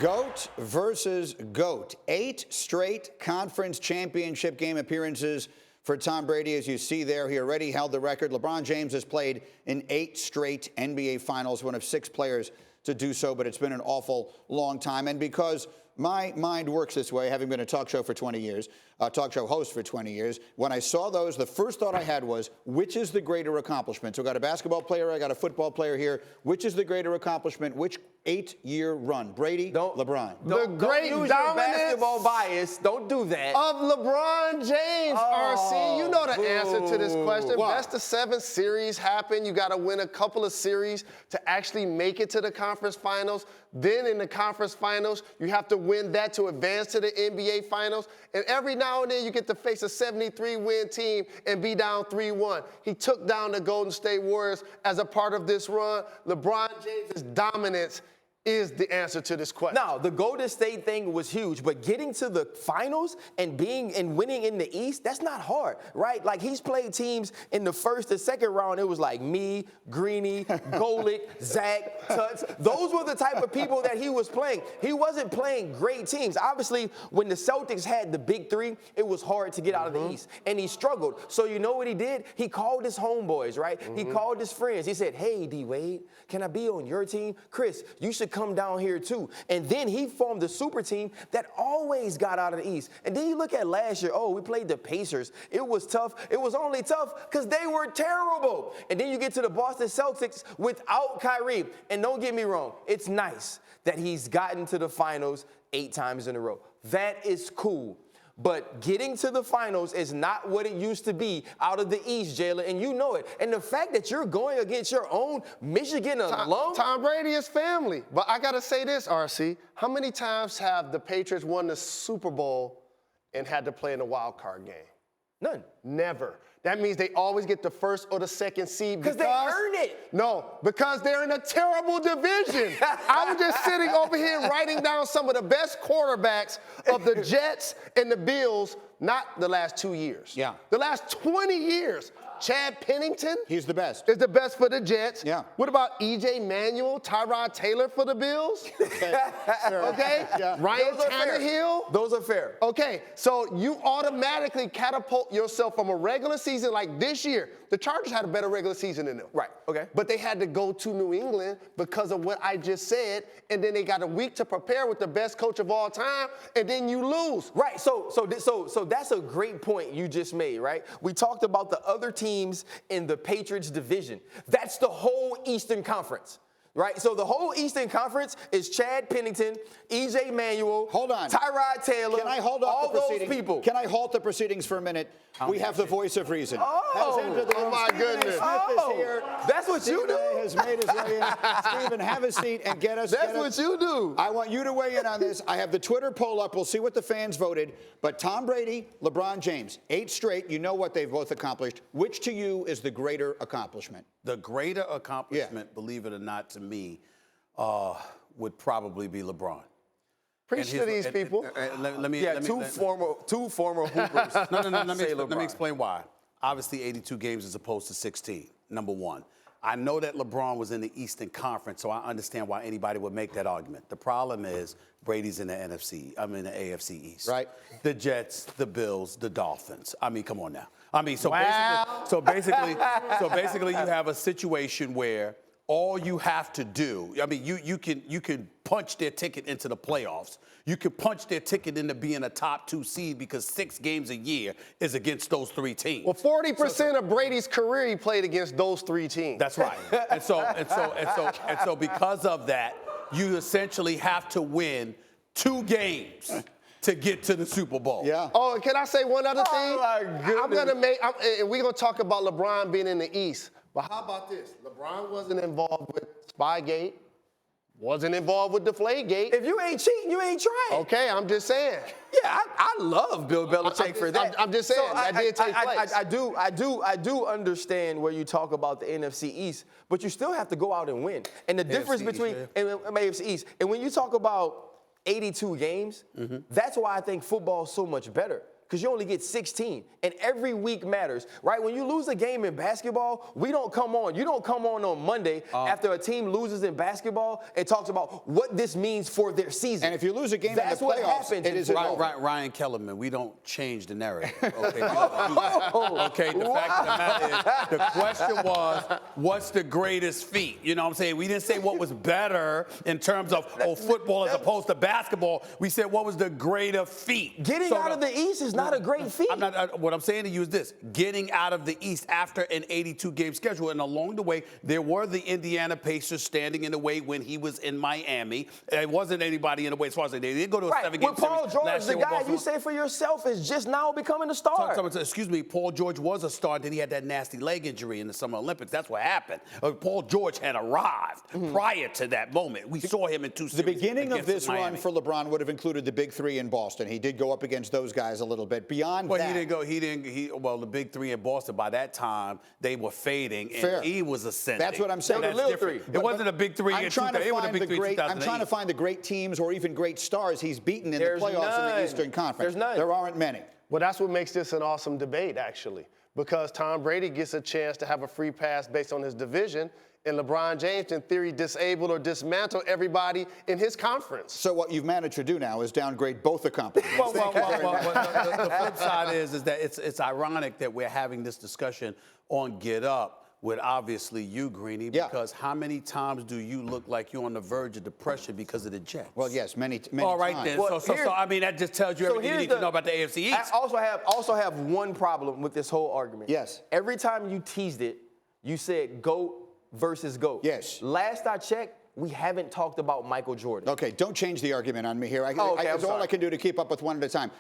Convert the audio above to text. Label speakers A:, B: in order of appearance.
A: GOAT versus GOAT. 8 straight conference championship game appearances for Tom Brady. As you see there, he already held the record. LeBron James has played in 8 straight NBA Finals, one of 6 players to do so, but it's been an awful long time. And because my mind works this way, having been a talk show for 20 years, talk show host for 20 years, when I saw those, the first thought I had was, which is the greater accomplishment? So I got a basketball player, I got a football player here. Which is the greater accomplishment? Which 8-year run? Brady, LeBron.
B: The great
C: don't use
B: dominance
C: your basketball bias. Don't do that.
B: of LeBron James, RC. You know the answer to this question.
A: What?
B: Best of 7 series happen. You got to win a couple of series to actually make it to the conference finals. Then in the conference finals, you have to win that to advance to the NBA finals. And every now and then you get to face a 73-win team and be down 3-1. He took down the Golden State Warriors as a part of this run. LeBron James' dominance is the answer to this question.
C: Now, the Golden State thing was huge, but getting to the finals and winning in the East, that's not hard, right? Like, he's played teams in the first and second round. It was like me, Greeny, Golick, Zach, Tuts. Those were the type of people that he was playing. He wasn't playing great teams. Obviously, when the Celtics had the big 3, it was hard to get out of the East, and he struggled. So you know what he did? He called his homeboys, right? He called his friends. He said, hey, D-Wade, can I be on your team? Chris, you should come down here too. And then he formed the super team that always got out of the East. And then you look at last year, we played the Pacers. It was tough. It was only tough because they were terrible. And then you get to the Boston Celtics without Kyrie. And don't get me wrong, it's nice that he's gotten to the finals 8 times in a row. That is cool. But getting to the finals is not what it used to be out of the East, Jalen, and you know it. And the fact that you're going against your own Michigan alum.
B: Tom Brady is family. But I got to say this, RC. How many times have the Patriots won the Super Bowl and had to play in a wild card game?
C: None.
B: Never. That means they always get the first or the second seed
C: because they earn it.
B: No, because they're in a terrible division. I was just sitting over here writing down some of the best quarterbacks of the Jets and the Bills, not the last 2 years.
A: Yeah.
B: The last 20 years. Chad Pennington.
A: He's the best.
B: Is the best for the Jets.
A: Yeah.
B: What about E.J. Manuel, Tyrod Taylor for the Bills? Okay. Yeah. Ryan Tannehill.
C: Those are fair.
B: Okay, so you automatically catapult yourself from a regular season like this year. The Chargers had a better regular season than them.
C: Right, okay.
B: But they had to go to New England because of what I just said, and then they got a week to prepare with the best coach of all time, and then you lose.
C: Right, so that's a great point you just made, right? We talked about the other teams in the Patriots division. That's the whole Eastern Conference. Right, so the whole Eastern Conference is Chad Pennington, E.J. Manuel,
A: hold on,
C: Tyrod Taylor,
A: can I hold off
C: all
A: the
C: those people.
A: Can I halt the proceedings for a minute? We have the voice of reason.
B: Oh my goodness.
A: Smith is here.
C: That's what you do?
A: Has made his way in. Stephen, have a seat and get us.
C: That's what you do.
A: I want you to weigh in on this. I have the Twitter poll up. We'll see what the fans voted. But Tom Brady, LeBron James, 8 straight. You know what they've both accomplished. Which to you is the greater accomplishment?
D: The greater accomplishment, believe it or not, to me, would probably be LeBron.
B: Preach to these people.
C: Two former Hoopers.
D: Let me explain why. Obviously, 82 games as opposed to 16, number one. I know that LeBron was in the Eastern Conference, so I understand why anybody would make that argument. The problem is Brady's in the AFC East.
A: Right.
D: The Jets, the Bills, the Dolphins. I mean, come on now. I mean, so basically you have a situation where all you have to do, I mean, you can punch their ticket into the playoffs. You can punch their ticket into being a top 2 seed because 6 games a year is against those 3 teams.
B: Well, 40% of Brady's career he played against those 3 teams.
D: That's right. and so because of that, you essentially have to win 2 games to get to the Super Bowl.
A: Yeah.
B: Oh, and can I say one other thing?
C: Oh, my goodness.
B: We're going to talk about LeBron being in the East. But how about this? LeBron wasn't involved with Spygate, wasn't involved with Deflategate.
C: If you ain't cheating, you ain't trying.
B: Okay, I'm just saying.
C: Yeah, I love Bill Belichick for that.
B: I'm just saying, that did take place.
C: I do understand where you talk about the NFC East, but you still have to go out and win. And the difference between AFC East, and when you talk about 82 games, that's why I think football is so much better. because you only get 16, and every week matters, right? When you lose a game in basketball, we don't come on. You don't come on Monday after a team loses in basketball and talks about what this means for their season.
A: And if you lose a game
C: That's
A: in the
C: what
A: playoffs,
C: happens
A: it is
D: Ryan Kellerman, we don't change the narrative. Okay, okay, the fact of the matter is, the question was, what's the greatest feat? You know what I'm saying? We didn't say what was better in terms of football as opposed to basketball. We said what was the greater feat.
C: Getting out of the East is not a great feat.
D: What I'm saying to you is this: getting out of the East after an 82-game schedule, and along the way, there were the Indiana Pacers standing in the way when he was in Miami. It wasn't anybody in the way as far as they did go to a 7-game
C: With Paul
D: series
C: George,
D: last
C: the
D: year with
C: guy
D: Buffalo.
C: you say for yourself is just now becoming a star.
D: Excuse me, Paul George was a star. Then he had that nasty leg injury in the Summer Olympics. That's what happened. Paul George had arrived prior to that moment. We saw him in 2 series.
A: The beginning of this
D: Miami.
A: run for LeBron would have included the big three in Boston. He did go up against those guys a little bit. Beyond
D: well,
A: that,
D: well, the big three in Boston, by that time, they were fading, and
A: Fair.
D: he was ascending.
A: That's what I'm saying.
C: So the little three.
D: It wasn't a big three.
A: I'm trying to
D: find
A: find the great teams or even great stars he's beaten in
C: There's
A: the playoffs in
C: none.
A: the Eastern Conference.
C: There's none.
A: There aren't many.
B: Well, that's what makes this an awesome debate, actually, because Tom Brady gets a chance to have a free pass based on his division, and LeBron James, in theory, disable or dismantle everybody in his conference.
A: So what you've managed to do now is downgrade both accomplishments.
D: Well, the flip side is that it's ironic that we're having this discussion on Get Up with obviously you, Greeny, because how many times do you look like you're on the verge of depression because of the Jets?
A: Well, yes, many
D: All right,
A: times.
D: then.
C: Well,
D: So I mean, that just tells you everything you need to know about the AFC East.
C: I also have one problem with this whole argument.
A: Yes.
C: Every time you teased it, you said GOAT versus GOAT.
A: Yes.
C: Last I checked, we haven't talked about Michael Jordan.
A: Okay, don't change the argument on me here.
C: I'm
A: It's all
C: sorry.
A: I can do to keep up with one at a time.